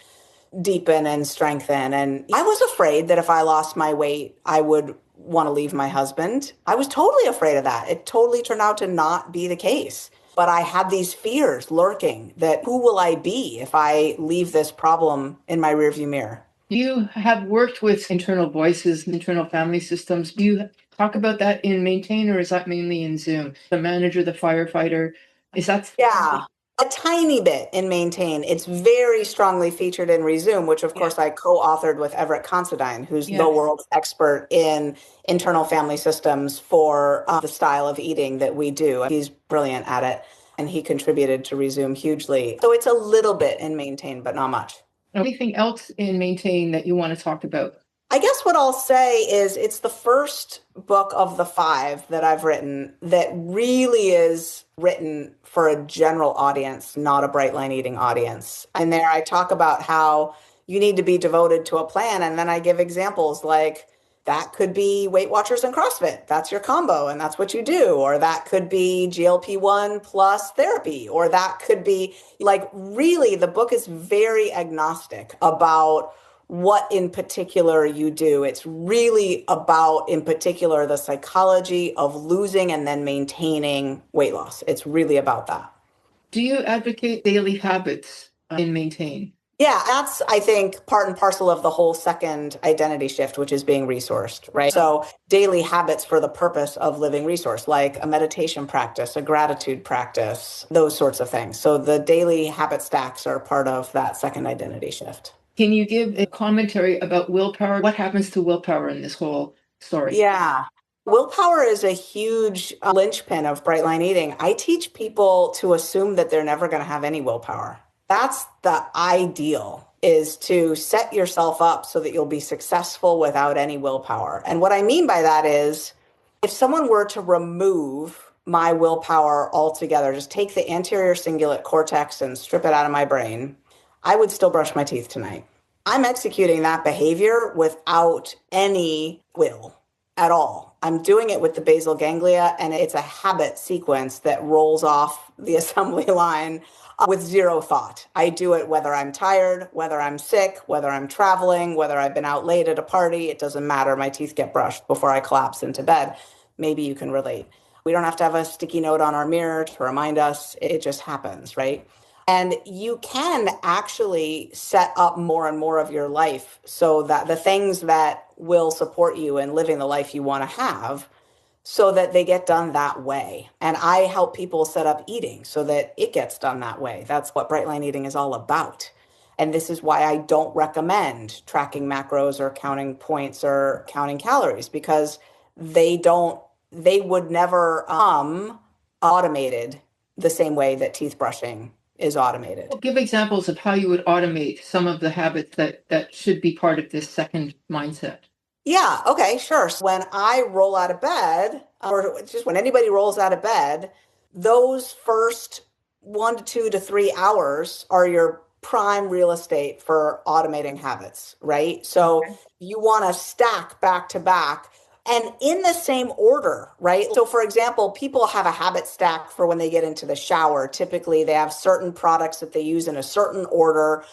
deepen and strengthen. And I was afraid that if I lost my weight, I would want to leave my husband. I was totally afraid of that. It totally turned out to not be the case. But I had these fears lurking that who will I be if I leave this problem in my rearview mirror? You have worked with internal voices, internal family systems. Do you talk about that in Maintain, or is that mainly in Zoom? The manager, the firefighter, is that? Yeah. A tiny bit in Maintain. It's very strongly featured in ReZoom, which of course I co-authored with Everett Considine, who's the world's expert in internal family systems for the style of eating that we do. He's brilliant at it, and he contributed to ReZoom hugely. So it's a little bit in Maintain, but not much. Anything else in Maintain that you want to talk about? I guess what I'll say is it's the first book of the 5 that I've written that really is written for a general audience, not a Bright Line Eating audience. And there I talk about how you need to be devoted to a plan. And then I give examples like that could be Weight Watchers and CrossFit. That's your combo and that's what you do. Or that could be GLP-1 plus therapy. Or that could be like, really, the book is very agnostic about what in particular you do. It's really about, in particular, the psychology of losing and then maintaining weight loss. It's really about that. Do you advocate daily habits in Maintain? Yeah, that's, I think, part and parcel of the whole second identity shift, which is being resourced, right? So daily habits for the purpose of living resource, like a meditation practice, a gratitude practice, those sorts of things. So the daily habit stacks are part of that second identity shift. Can you give a commentary about willpower? What happens to willpower in this whole story? Yeah. Willpower is a huge linchpin of Bright Line Eating. I teach people to assume that they're never going to have any willpower. That's the ideal, is to set yourself up so that you'll be successful without any willpower. And what I mean by that is, if someone were to remove my willpower altogether, just take the anterior cingulate cortex and strip it out of my brain, I would still brush my teeth tonight. I'm executing that behavior without any will at all. I'm doing it with the basal ganglia, and it's a habit sequence that rolls off the assembly line with zero thought. I do it whether I'm tired, whether I'm sick, whether I'm traveling, whether I've been out late at a party. It doesn't matter. My teeth get brushed before I collapse into bed. Maybe you can relate. We don't have to have a sticky note on our mirror to remind us. It just happens, right? And you can actually set up more and more of your life so that the things that will support you in living the life you want to have so that they get done that way. And I help people set up eating so that it gets done that way. That's what Bright Line Eating is all about. And this is why I don't recommend tracking macros or counting points or counting calories, because they would never automated the same way that teeth brushing is automated. Well, give examples of how you would automate some of the habits that should be part of this second mindset. Yeah, okay, sure. So when I roll out of bed, or just when anybody rolls out of bed, those first 1 to 2 to 3 hours are your prime real estate for automating habits, right? So you want to stack back to back and in the same order, right? So for example, people have a habit stack for when they get into the shower. Typically, they have certain products that they use in a certain order,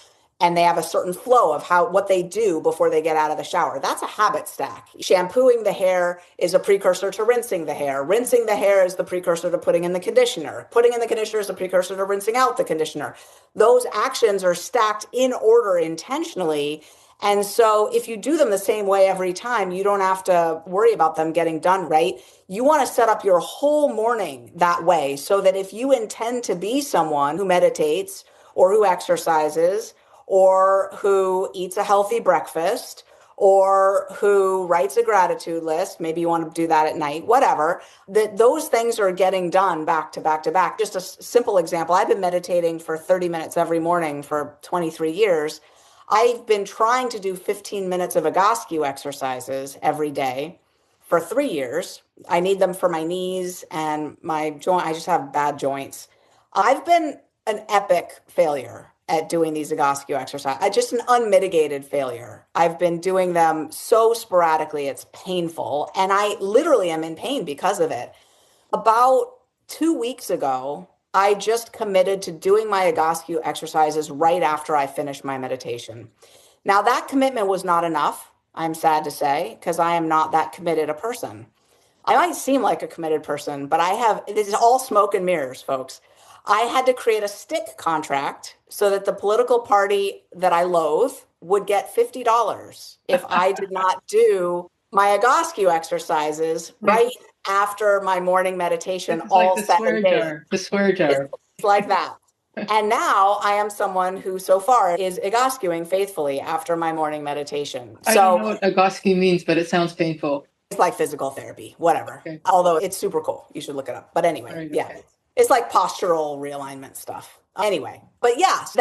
and they have a certain flow of what they do before they get out of the shower. That's a habit stack. Shampooing the hair is a precursor to rinsing the hair. Rinsing the hair is the precursor to putting in the conditioner. Putting in the conditioner is the precursor to rinsing out the conditioner. Those actions are stacked in order intentionally. And so if you do them the same way every time, you don't have to worry about them getting done right. You want to set up your whole morning that way so that if you intend to be someone who meditates or who exercises or who eats a healthy breakfast or who writes a gratitude list, maybe you want to do that at night, whatever, that those things are getting done back to back to back. Just a simple example. I've been meditating for 30 minutes every morning for 23 years. I've been trying to do 15 minutes of Egoscue exercises every day for 3 years. I need them for my knees and my joint. I just have bad joints. I've been an epic failure at doing these Egoscue exercises. Just an unmitigated failure. I've been doing them so sporadically, it's painful. And I literally am in pain because of it. About 2 weeks ago, I just committed to doing my Egoscue exercises right after I finished my meditation. Now, that commitment was not enough, I'm sad to say, because I am not that committed a person. I might seem like a committed person, but this is all smoke and mirrors, folks. I had to create a stick contract so that the political party that I loathe would get $50 if I did not do my Egoscue exercises right after my morning meditation, all like 7 days. The swear jar. It's like that. And now I am someone who so far is Egoscuing faithfully after my morning meditation. I don't know what Egoscue means, but it sounds painful. It's like physical therapy, whatever. Okay. Although it's super cool. You should look it up. But anyway, yeah. Okay. It's like postural realignment stuff. Anyway, but yes,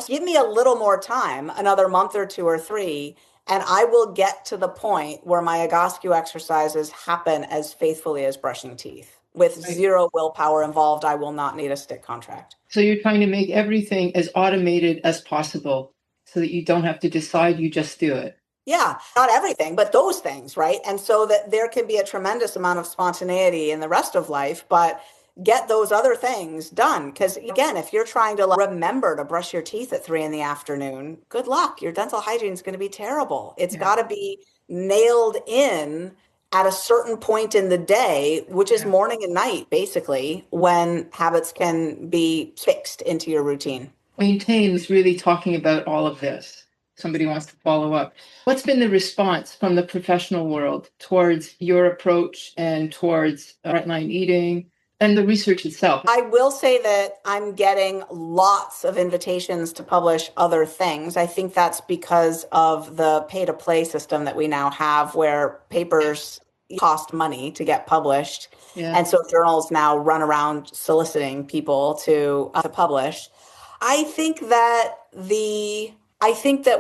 give me a little more time, another month or 2 or 3, and I will get to the point where my Egoscue exercises happen as faithfully as brushing teeth. With zero willpower involved, I will not need a stick contract. So you're trying to make everything as automated as possible so that you don't have to decide, you just do it. Yeah, not everything, but those things, right? And so that there can be a tremendous amount of spontaneity in the rest of life, but get those other things done. Because again, if you're trying to remember to brush your teeth at 3 p.m, good luck. Your dental hygiene is going to be terrible. It's got to be nailed in at a certain point in the day, which is morning and night, basically, when habits can be fixed into your routine. Maintain is really talking about all of this. Somebody wants to follow up. What's been the response from the professional world towards your approach and towards Bright Line Eating and the research itself? I will say that I'm getting lots of invitations to publish other things. I think that's because of the pay-to-play system that we now have, where papers cost money to get published. Yeah. And so journals now run around soliciting people to publish. I think that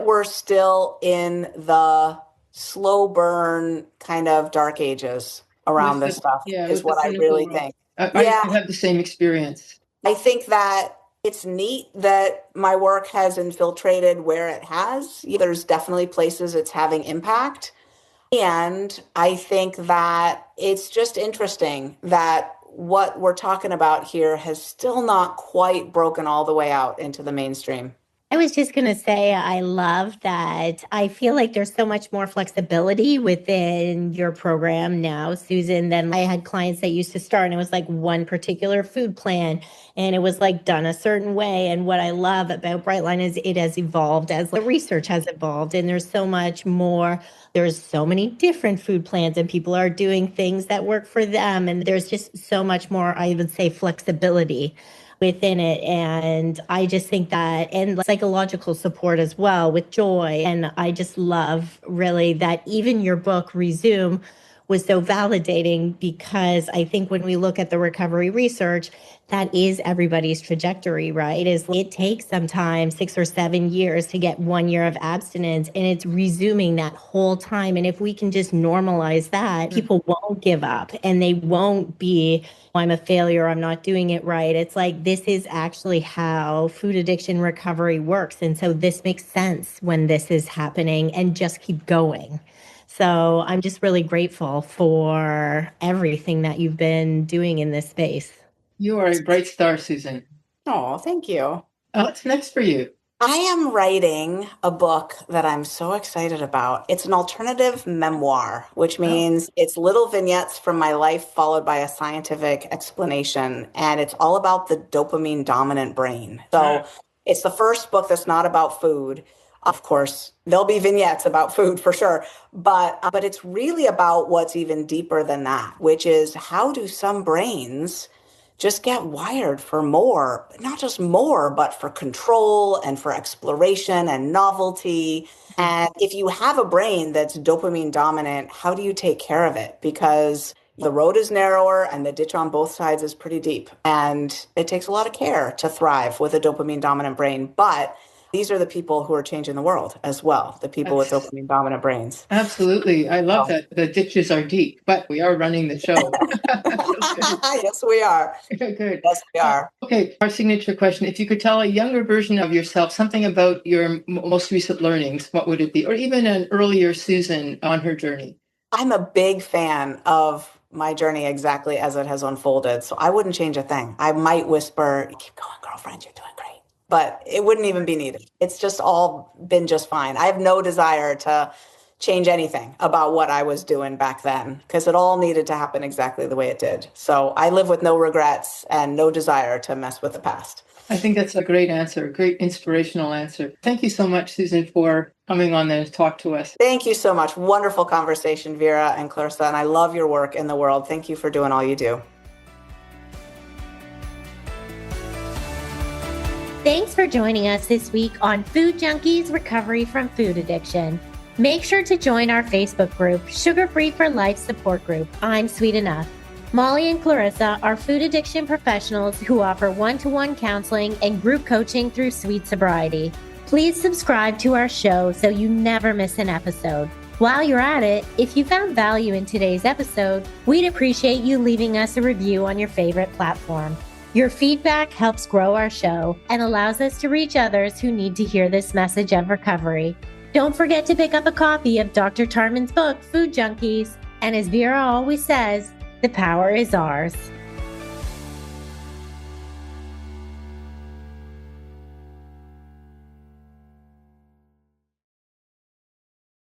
we're still in the slow burn kind of dark ages around this stuff, is what I really think. I have the same experience. I think that it's neat that my work has infiltrated where it has. There's definitely places it's having impact. And I think that it's just interesting that what we're talking about here has still not quite broken all the way out into the mainstream. I was just going to say, I love that. I feel like there's so much more flexibility within your program now, Susan, than I had clients that used to start and it was like one particular food plan and it was like done a certain way. And what I love about Bright Line is it has evolved as the research has evolved and there's so much more. There's so many different food plans and people are doing things that work for them. And there's just so much more, I would say, flexibility within it. And I just think that, and psychological support as well with joy. And I just love really that even your book, ReZoom, was so validating because I think when we look at the recovery research, that is everybody's trajectory, right? It takes sometimes 6 or 7 years to get 1 year of abstinence and it's resuming that whole time. And if we can just normalize that, people won't give up and they won't be, I'm a failure, I'm not doing it right. It's like, this is actually how food addiction recovery works. And so this makes sense when this is happening and just keep going. So I'm just really grateful for everything that you've been doing in this space. You are a bright star, Susan. Oh, thank you. What's next for you? I am writing a book that I'm so excited about. It's an alternative memoir, which means it's little vignettes from my life followed by a scientific explanation. And it's all about the dopamine dominant brain. So it's the first book that's not about food. Of course, there'll be vignettes about food for sure, but it's really about what's even deeper than that, which is how do some brains just get wired for more, not just more, but for control and for exploration and novelty. And if you have a brain that's dopamine dominant, how do you take care of it? Because the road is narrower and the ditch on both sides is pretty deep. And it takes a lot of care to thrive with a dopamine dominant brain. But these are the people who are changing the world as well, the people with dopamine dominant brains. Absolutely. I love that the ditches are deep, but we are running the show. Yes, we are. Good. Yes, we are. Okay, our signature question. If you could tell a younger version of yourself something about your most recent learnings, what would it be? Or even an earlier Susan on her journey? I'm a big fan of my journey exactly as it has unfolded. So I wouldn't change a thing. I might whisper, keep going, girlfriend, you're doing great. But it wouldn't even be needed. It's just all been just fine. I have no desire to change anything about what I was doing back then because it all needed to happen exactly the way it did. So I live with no regrets and no desire to mess with the past. I think that's a great answer, a great inspirational answer. Thank you so much, Susan, for coming on there to talk to us. Thank you so much. Wonderful conversation, Vera and Clarissa. And I love your work in the world. Thank you for doing all you do. Thanks for joining us this week on Food Junkies Recovery from Food Addiction. Make sure to join our Facebook group, Sugar Free for Life Support Group, I'm Sweet Enough. Molly and Clarissa are food addiction professionals who offer one-to-one counseling and group coaching through Sweet Sobriety. Please subscribe to our show so you never miss an episode. While you're at it, if you found value in today's episode, we'd appreciate you leaving us a review on your favorite platform. Your feedback helps grow our show and allows us to reach others who need to hear this message of recovery. Don't forget to pick up a copy of Dr. Tarman's book, Food Junkies. And as Vera always says, the power is ours.